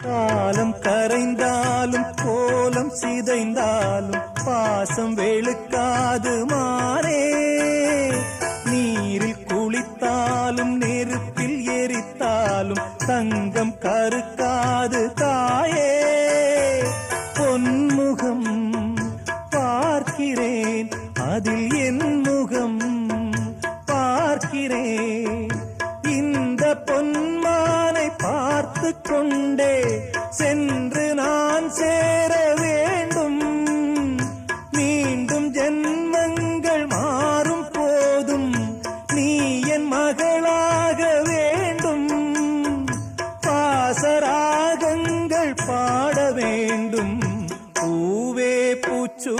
காலம் கரைந்தாலும் கோலம் சிதைந்தாலும் பாசம் வெளுக்காது மாறே. நீரில் குளித்தாலும் நெருப்பில் எரித்தாலும் தங்கம் கருக்காது தாயே. பொன்முகம் பார்க்கிறேன், அதில் என் முகம் பார்க்கிறேன். இந்த பொன்மானை பார்த்து கொண்டே சென்று நான் சேர வேண்டும். மீண்டும் ஜென்மங்கள் மாறும் போதும் நீ என் மகளாக வேண்டும். பாசராகங்கள் பாட வேண்டும். பூவே பூச்சூ